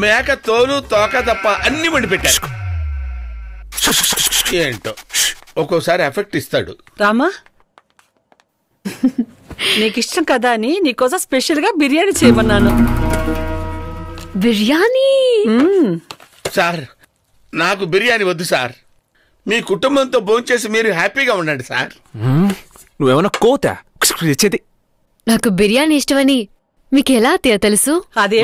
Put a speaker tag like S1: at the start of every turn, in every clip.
S1: మేక తోలు తోక తప్ప అన్ని వండి పెట్టారు. ఏంటో ఒక్కోసారి ఎఫెక్ట్ ఇస్తాడు.
S2: రామా, నీకు ఇష్టం కదా అని నీకోసం స్పెషల్ గా బిర్యానీ చేయమన్నాను.
S3: బిర్యానీ?
S1: సార్, నాకు బిర్యానీ వద్దు సార్. మీ కుటుంబంతో భోంచేసి మీరు హ్యాపీగా ఉండండి సార్.
S4: నువ్వేమన్నా కోతా తెచ్చేది?
S3: నాకు బిర్యానీ ఇష్టమని మీకు ఎలా తెలుసు?
S2: అదే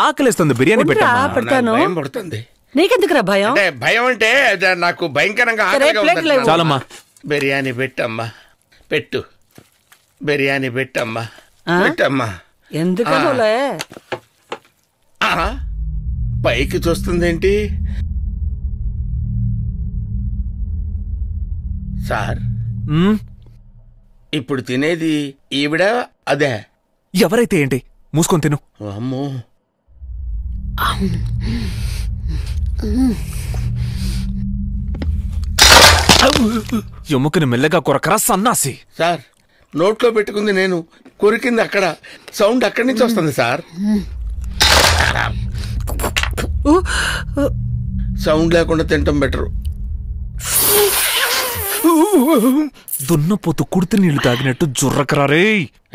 S4: ఆకలిస్తుంది, బిర్యానీ
S2: పెడతాను.
S1: భయం పడుతుంది.
S2: నీకెందుకురా భయం?
S1: అంటే భయం అంటే నాకు భయంకరంగా ఆకలిగా ఉంది.
S4: చాలమ్మా,
S1: బిర్యానీ పెట్టమ్మా, పెట్టు. బిర్యానీ పెట్టమ్మా, పెట్టమ్మా.
S2: ఎందుకలే
S1: పైకి చూస్తుందేంటి సార్? ఇప్పుడు తినేది ఈవిడ అదే?
S4: ఎవరైతే ఏంటి, మూసుకొని తిను.
S1: అమ్మో,
S4: ఎముకని మెల్లగా కొరకరా సన్నాసి.
S1: సార్, నోట్లో పెట్టుకుంది నేను, కొరికింది అక్కడ. సౌండ్ అక్కడి నుంచి వస్తుంది సార్. సౌండ్ లేకుండా తింటాం బెటరు.
S4: దున్నపోతు కుడితి నీళ్లు తాగినట్టు జుర్రకరారే.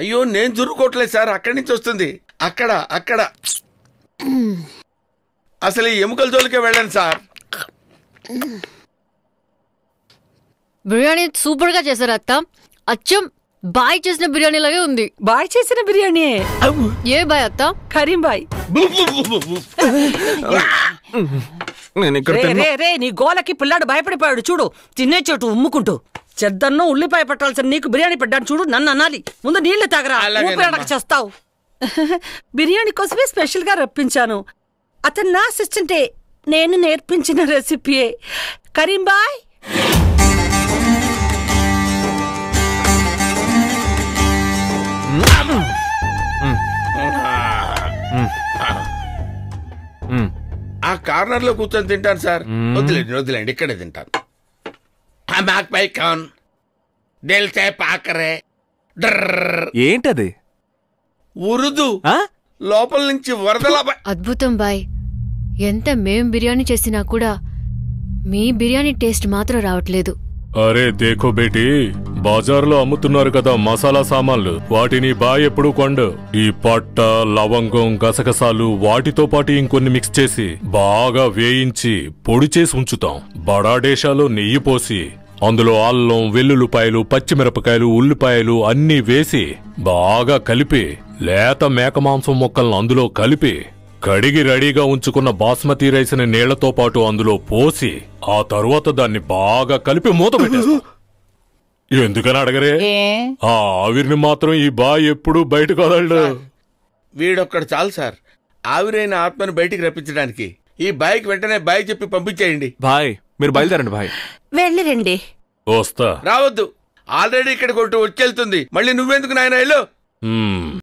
S1: అయ్యో, నేను జుర్రుకోవట్లేదు సార్, అక్కడి నుంచి వస్తుంది. అక్కడ అక్కడ అసలు ఈ ఎముకల జోలికే వెళ్ళండి సార్.
S3: బిర్యానీ సూపర్ గా చేశారు అత్త. అచ్చం బాయ్ చేసిన బిర్యానీ లాగే ఉంది.
S2: బాయ్ చేసిన బిర్యానీ?
S3: ఏ బాయ్ అత్త?
S2: కరీం బాయ్. రే, నీ గోలకి పిల్లాడు భయపడిపోయాడు చూడు. తినే చోటు ఉమ్ముకుంటూ. చెద్దన్నం ఉల్లిపాయ పట్టాల్సిన నీకు బిర్యానీ పెట్టాను చూడు. నన్ను అనాలి. ముందు నీళ్లు తాగరా, ఊపిరాడక చేస్తావు. బిర్యానీ కోసమే స్పెషల్ గా రప్పించాను. అతను నా అసిస్టెంటే, నేను నేర్పించిన రెసిపీయే. కరీం బాయ్,
S1: ఆ కార్నర్ లో కూర్చొని తింటాను సార్. వదిలేండి వదిలేండి, ఇక్కడే తింటాను.
S4: ఏంటది?
S1: ఉరుదు లోపల నుంచి వరదలా.
S3: అద్భుతం బాయ్. ఎంత మేం బిర్యానీ చేసినా కూడా మీ బిర్యానీ టేస్ట్ మాత్రం రావట్లేదు.
S5: అరే దేఖో బేటీ, బజార్లో అమ్ముతున్నారు కదా మసాలా సామాన్లు, వాటిని బాయ్ ఎప్పుడు కొండు. ఈ పట్ట, లవంగం, గసగసాలు వాటితో పాటు ఇంకొన్ని మిక్స్ చేసి బాగా వేయించి పొడి చేసి ఉంచుతాం. బడాడేషాలో నెయ్యి పోసి అందులో అల్లం, వెల్లుల్లిపాయలు, పచ్చిమిరపకాయలు, ఉల్లిపాయలు అన్నీ వేసి బాగా కలిపి లేత మేక మాంసం ముక్కలను అందులో కలిపి కడిగి రెడీగా ఉంచుకున్న బాస్మతి రైస్ ని నీళ్లతో పాటు అందులో పోసి ఆ తరువాత దాన్ని బాగా కలిపి మూత పెట్టేస్తాం. ఎందుకని అడగరే, ఆ ఆవిరిని మాత్రం ఈ బాయ్ ఎప్పుడు బయటకు వదలడు.
S1: వీడొక్కడు చాలు సార్ ఆవిరైన ఆత్మను బయటికి రప్పించడానికి. ఈ బాయ్కి వెంటనే బాయ్ చెప్పి పంపించేయండి.
S4: బాయ్, మీరు బయలుదేరండి బాయ్.
S2: వెళ్ళి రండి.
S5: వస్తా.
S1: రావద్దు, ఆల్రెడీ ఇక్కడ కొట్టు వచ్చేళ్తుంది. మళ్ళీ నువ్వెందుకు నాయన? వెళ్ళు.